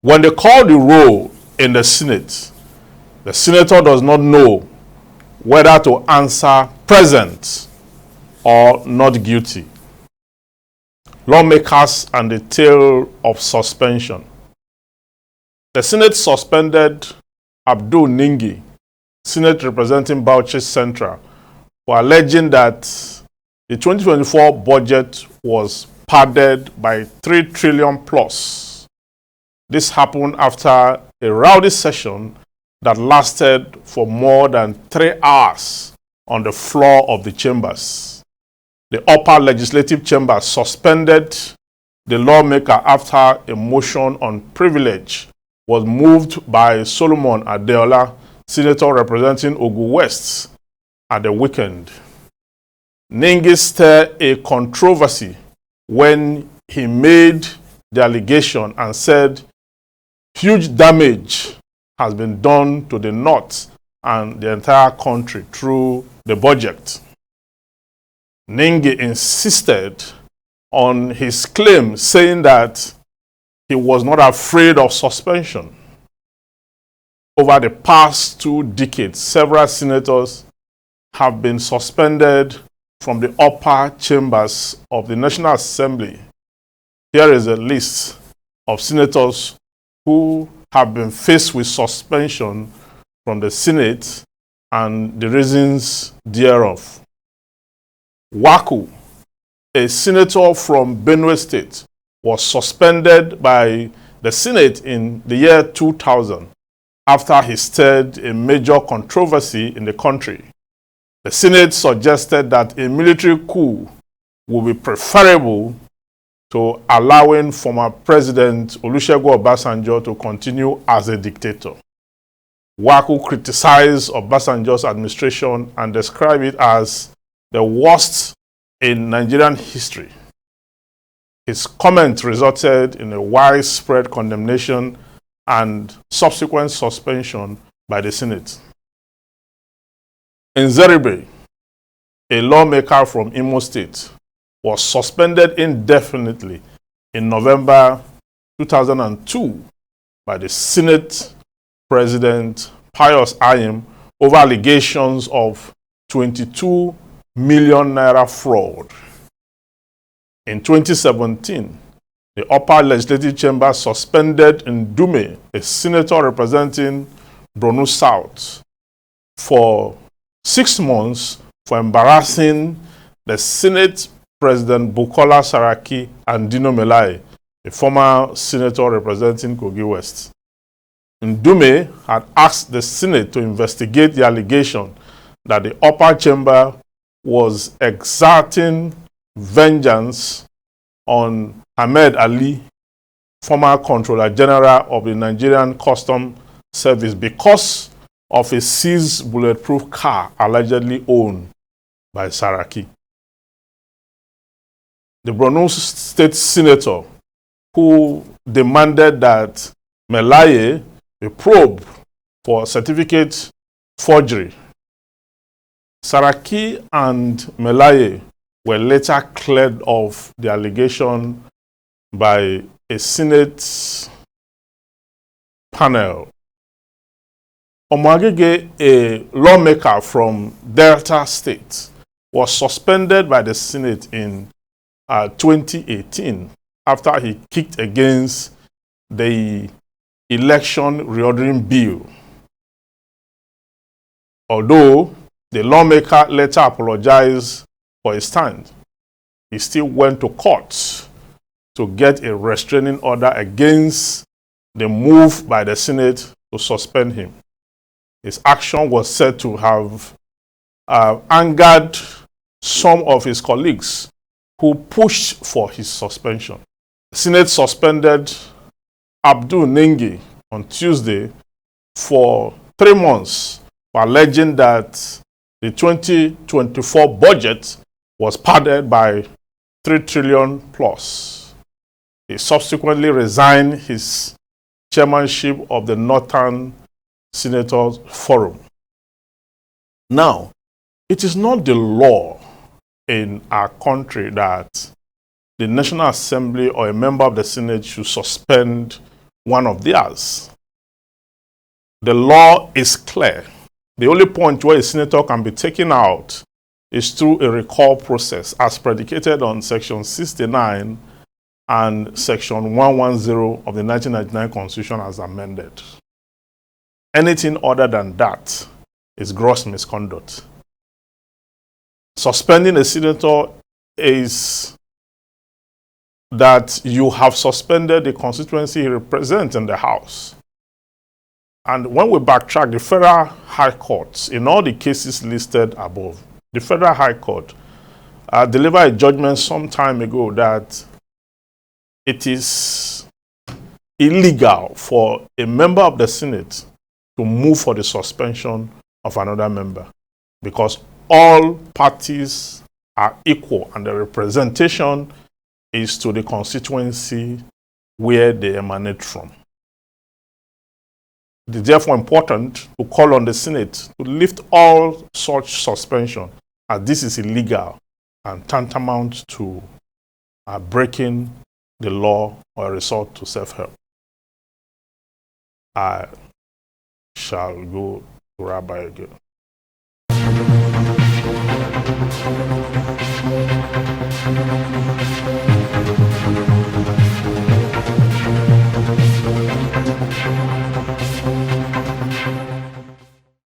When they call the roll in the Senate, the senator does not know whether to answer present or not guilty. Lawmakers and the tale of suspension. The Senate suspended Abdul Ningi, Senate representing Bauchi Central, for alleging that the 2024 budget was padded by 3 trillion plus. This happened after a rowdy session that lasted for more than 3 hours on the floor of the chambers. The upper legislative chamber suspended the lawmaker after a motion on privilege was moved by Solomon Adeola, senator representing Ogun West, at the weekend. Ningi stirred a controversy when he made the allegation and said huge damage has been done to the North and the entire country through the budget. Ningi insisted on his claim, saying that he was not afraid of suspension. Over the past 2 decades, several senators have been suspended from the upper chambers of the National Assembly. Here is a list of senators who have been faced with suspension from the Senate and the reasons thereof. Waku, a senator from Benue State, was suspended by the Senate in the year 2000 after he stirred a major controversy in the country. The Senate suggested that a military coup would be preferable to allowing former President Olusegun Obasanjo to continue as a dictator. Waku criticized Obasanjo's administration and described it as the worst in Nigerian history. His comment resulted in a widespread condemnation and subsequent suspension by the Senate. Nzeribe, a lawmaker from Imo State, was suspended indefinitely in November 2002 by the Senate President Pius Ayim over allegations of 22 million naira fraud. In 2017, the upper legislative chamber suspended Ndume, a senator representing Borno South, for 6 months for embarrassing the Senate President Bukola Saraki and Dino Melaye, a former senator representing Kogi West. Ndume had asked the Senate to investigate the allegation that the upper chamber was exerting vengeance on Ahmed Ali, former Controller General of the Nigerian Customs Service, because of a seized bulletproof car allegedly owned by Saraki. The Borno State Senator, who demanded that Melaye be probed for certificate forgery. Saraki and Melaye were later cleared of the allegation by a Senate panel. Omagege, a lawmaker from Delta State, was suspended by the Senate in 2018 after he kicked against the election reordering bill. Although the lawmaker later apologized for his stand, he still went to court to get a restraining order against the move by the Senate to suspend him. His action was said to have angered some of his colleagues who pushed for his suspension. The Senate suspended Abdul Ningi on Tuesday for 3 months for alleging that the 2024 budget was padded by 3 trillion plus. He subsequently resigned his chairmanship of the Northern Senators Forum. Now, it is not the law in our country that the National Assembly or a member of the Senate should suspend one of theirs. The law is clear. The only point where a senator can be taken out is through a recall process as predicated on Section 69 and Section 110 of the 1999 Constitution as amended. Anything other than that is gross misconduct. Suspending a senator is that you have suspended the constituency he represents in the House. And when we backtrack, the Federal High Court, in all the cases listed above, the Federal High Court delivered a judgment some time ago that it is illegal for a member of the Senate to move for the suspension of another member because all parties are equal and the representation is to the constituency where they emanate from. It is therefore important to call on the Senate to lift all such suspension, as this is illegal and tantamount to breaking the law or a resort to self-help. I shall go to Rabbi again.